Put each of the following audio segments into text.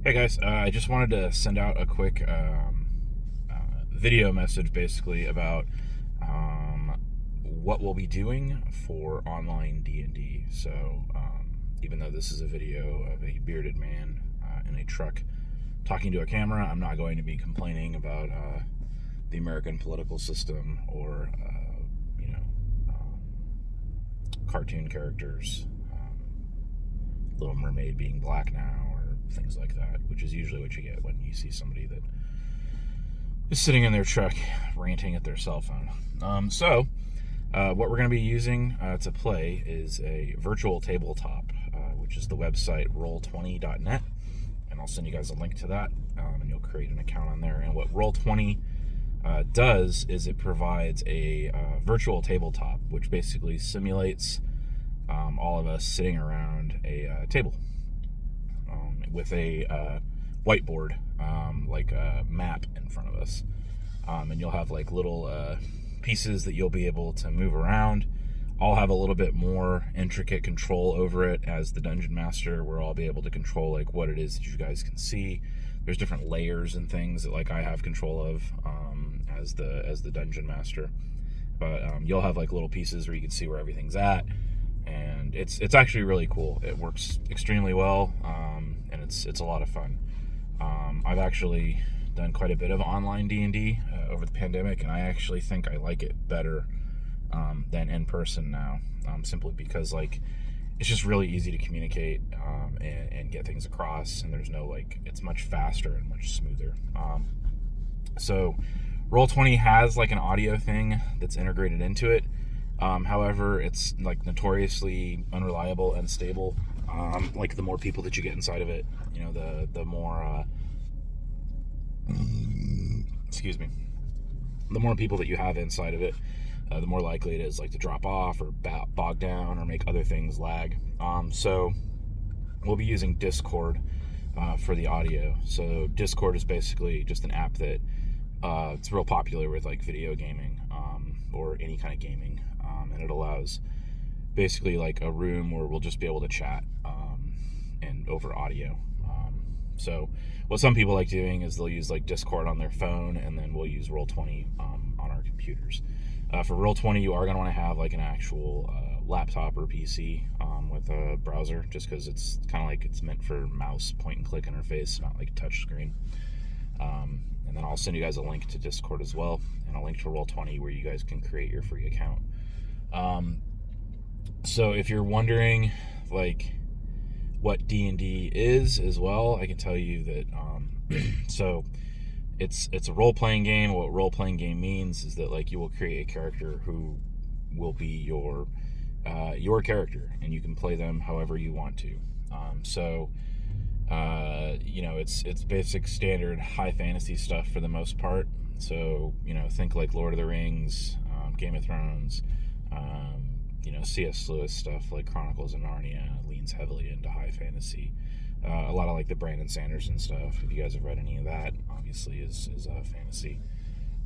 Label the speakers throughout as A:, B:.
A: Hey guys, I just wanted to send out a quick video message basically about what we'll be doing for online D&D. So even though this is a video of a bearded man in a truck talking to a camera, I'm not going to be complaining about the American political system or cartoon characters, Little Mermaid being black now, things like that, which is usually what you get when you see somebody that is sitting in their truck ranting at their cell phone. So what we're going to be using to play is a virtual tabletop, which is the website roll20.net, and I'll send you guys a link to that, and you'll create an account on there. And what Roll20 does is it provides a virtual tabletop, which basically simulates all of us sitting around a table with a whiteboard, like a map in front of us. And you'll have like little pieces that you'll be able to move around. I'll have a little bit more intricate control over it as the dungeon master, where I'll be able to control like what it is that you guys can see. There's different layers and things that like I have control of as the dungeon master. But you'll have like little pieces where you can see where everything's at. And it's actually really cool. It works extremely well, and it's a lot of fun. I've actually done quite a bit of online D&D over the pandemic, and I actually think I like it better than in person now, simply because like it's just really easy to communicate and get things across, and there's no like, it's much faster and much smoother. So Roll20 has like an audio thing that's integrated into it. However, it's like notoriously unreliable and unstable. Like the more people that you get inside of it, you know, the more excuse me, the more people that you have inside of it, the more likely it is like to drop off or bog down or make other things lag. So we'll be using Discord for the audio. So Discord is basically just an app that it's real popular with like video gaming or any kind of gaming. And it allows basically like a room where we'll just be able to chat and over audio. So what some people like doing is they'll use like Discord on their phone, and then we'll use Roll20 on our computers. For Roll20, you are going to want to have like an actual laptop or PC with a browser, just because it's kind of like it's meant for mouse point and click interface, not like touch screen. And then I'll send you guys a link to Discord as well, and a link to Roll20 where you guys can create your free account. So if you're wondering like what D&D is as well, I can tell you that so it's a role-playing game. What role-playing game means is that like you will create a character who will be your character, and you can play them however you want to. You know, it's basic standard high fantasy stuff for the most part. So, you know, think like Lord of the Rings, Game of Thrones, you know, C.S. Lewis stuff like Chronicles of Narnia leans heavily into high fantasy. A lot of like the Brandon Sanderson stuff, if you guys have read any of that, obviously is fantasy.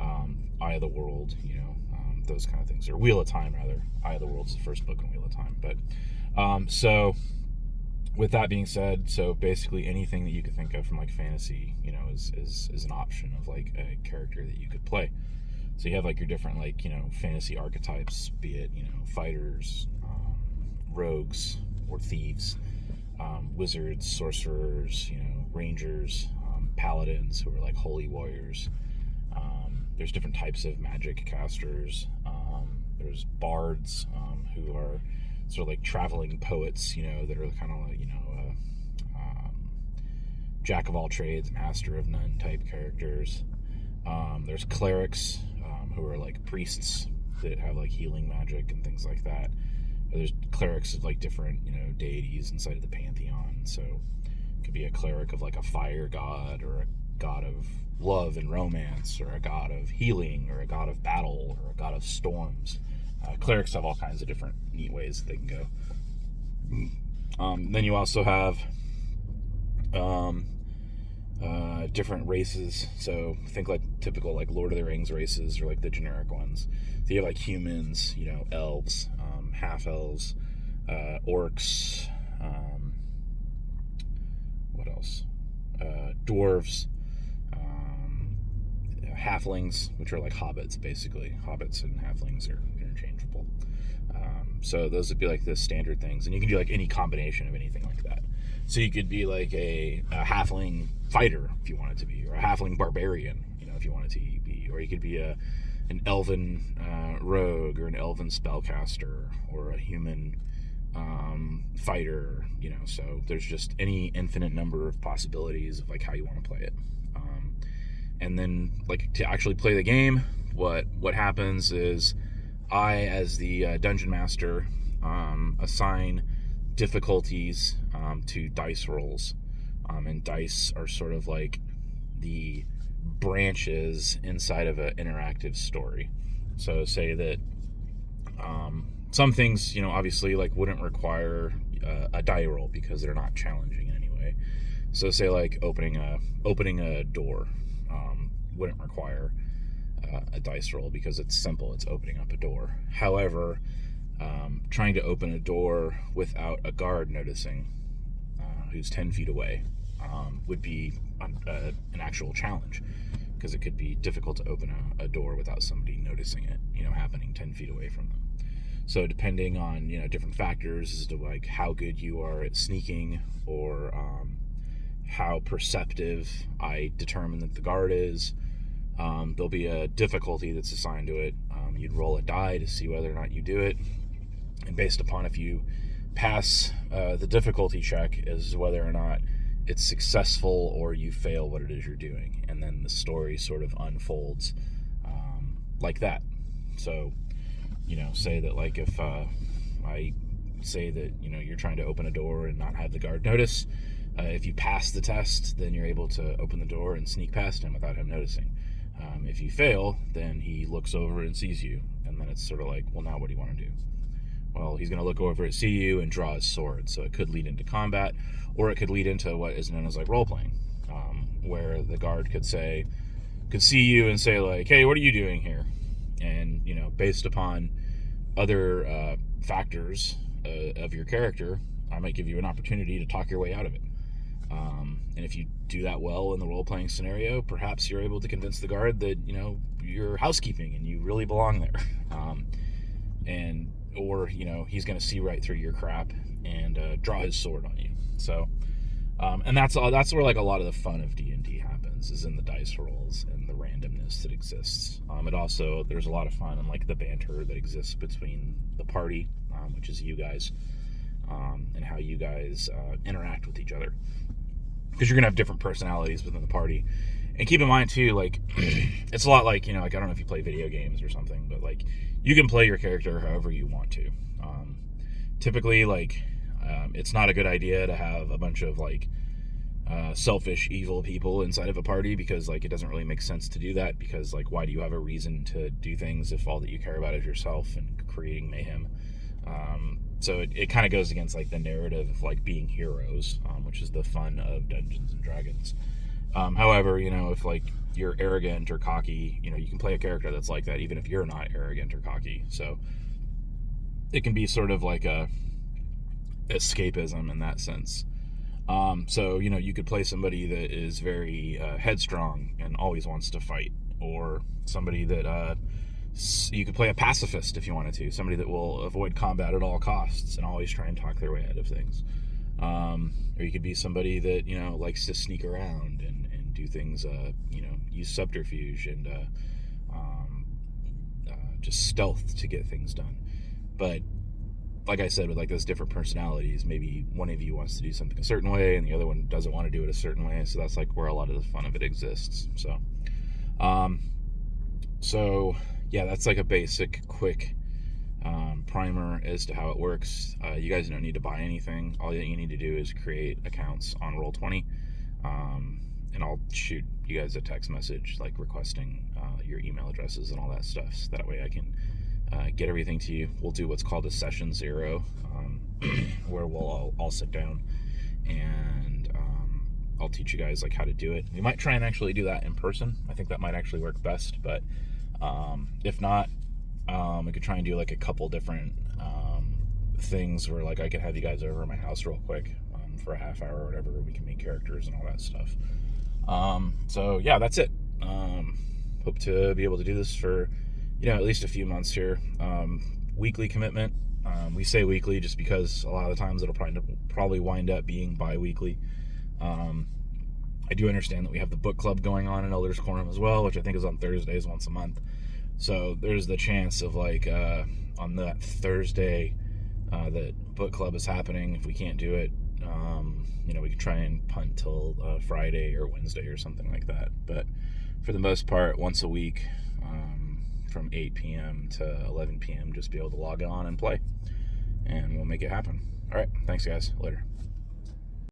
A: Eye of the World, you know, those kind of things. Or Wheel of Time, rather. Eye of the World is the first book in Wheel of Time. But so with that being said, so basically anything that you could think of from like fantasy, you know, is an option of like a character that you could play. So you have like your different like, you know, fantasy archetypes, be it, you know, fighters, rogues or thieves, wizards, sorcerers, you know, rangers, paladins who are like holy warriors. There's different types of magic casters. There's bards who are sort of like traveling poets, you know, that are kind of like, you know, jack of all trades, master of none type characters. There's clerics who are like priests that have like healing magic and things like that. There's clerics of like different, you know, deities inside of the pantheon. So it could be a cleric of like a fire god, or a god of love and romance, or a god of healing, or a god of battle, or a god of storms. Clerics have all kinds of different neat ways that they can go. Then you also have different races. So think like typical like Lord of the Rings races, or like the generic ones. So you have like humans, you know, elves, half elves, orcs, what else? dwarves, halflings, which are like hobbits, basically. Hobbits and halflings are interchangeable. So those would be like the standard things. And you can do like any combination of anything like that. So you could be like a halfling fighter if you wanted to be, or a halfling barbarian, if you wanted to be, or you could be an elven rogue, or an elven spellcaster, or a human fighter, so there's just any infinite number of possibilities of like how you want to play it. And then like to actually play the game, what happens is I, as the dungeon master, assign difficulties to dice rolls, and dice are sort of like the branches inside of an interactive story. So say that some things, obviously like wouldn't require a die roll because they're not challenging in any way. So say like opening a door wouldn't require a dice roll because it's simple. It's opening up a door. However, trying to open a door without a guard noticing, who's 10 feet away, would be an actual challenge, because it could be difficult to open a door without somebody noticing it, happening 10 feet away from them. So depending on, different factors as to like how good you are at sneaking, or how perceptive I determine that the guard is, there'll be a difficulty that's assigned to it. You'd roll a die to see whether or not you do it. And based upon if you pass the difficulty check is whether or not it's successful or you fail what it is you're doing. And then the story sort of unfolds like that. So, say that like if I say that, you're trying to open a door and not have the guard notice, if you pass the test, then you're able to open the door and sneak past him without him noticing. If you fail, then he looks over and sees you. And then it's sort of like, well, now what do you want to do? Well, he's going to look over and see you and draw his sword. So it could lead into combat, or it could lead into what is known as like role-playing, where the guard could see you and say like, hey, what are you doing here? And, based upon other factors of your character, I might give you an opportunity to talk your way out of it. And if you do that well in the role-playing scenario, perhaps you're able to convince the guard that, you're housekeeping and you really belong there. Or he's going to see right through your crap and draw his sword on you. So, and that's where like a lot of the fun of D&D happens, is in the dice rolls and the randomness that exists. It also, there's a lot of fun in like the banter that exists between the party, which is you guys, and how you guys interact with each other. Because you're going to have different personalities within the party. And keep in mind, too, like, it's a lot like, like, I don't know if you play video games or something, but, like, you can play your character however you want to. Typically, like, it's not a good idea to have a bunch of, like, selfish, evil people inside of a party, because, like, it doesn't really make sense to do that, because, like, why do you have a reason to do things if all that you care about is yourself and creating mayhem? So it kind of goes against like the narrative of like being heroes, which is the fun of Dungeons and Dragons. However, if like you're arrogant or cocky, you can play a character that's like that even if you're not arrogant or cocky. So it can be sort of like a escapism in that sense. So you could play somebody that is very headstrong and always wants to fight, or somebody that you could play a pacifist if you wanted to, somebody that will avoid combat at all costs and always try and talk their way out of things. Or you could be somebody that, likes to sneak around and do things, use subterfuge and just stealth to get things done. But like I said, with like those different personalities, maybe one of you wants to do something a certain way and the other one doesn't want to do it a certain way. So that's like where a lot of the fun of it exists. So yeah, that's like a basic, quick primer as to how it works. You guys don't need to buy anything. All that you need to do is create accounts on Roll20, and I'll shoot you guys a text message like requesting your email addresses and all that stuff, so that way I can get everything to you. We'll do what's called a session 0, where we'll all sit down and I'll teach you guys like how to do it. We might try and actually do that in person. I think that might actually work best, but if not, we could try and do like a couple different things where like I could have you guys over at my house real quick for a half hour or whatever. We can make characters and all that stuff. So yeah, that's it. Hope to be able to do this for, at least a few months here. Weekly commitment. We say weekly just because a lot of the times it'll probably wind up being bi-weekly. I do understand that we have the book club going on in Elders Quorum as well, which I think is on Thursdays once a month. So there's the chance of on that Thursday that book club is happening. If we can't do it, we can try and punt till Friday or Wednesday or something like that. But for the most part, once a week, from 8 p.m. to 11 p.m., just be able to log on and play, and we'll make it happen. All right, thanks guys. Later.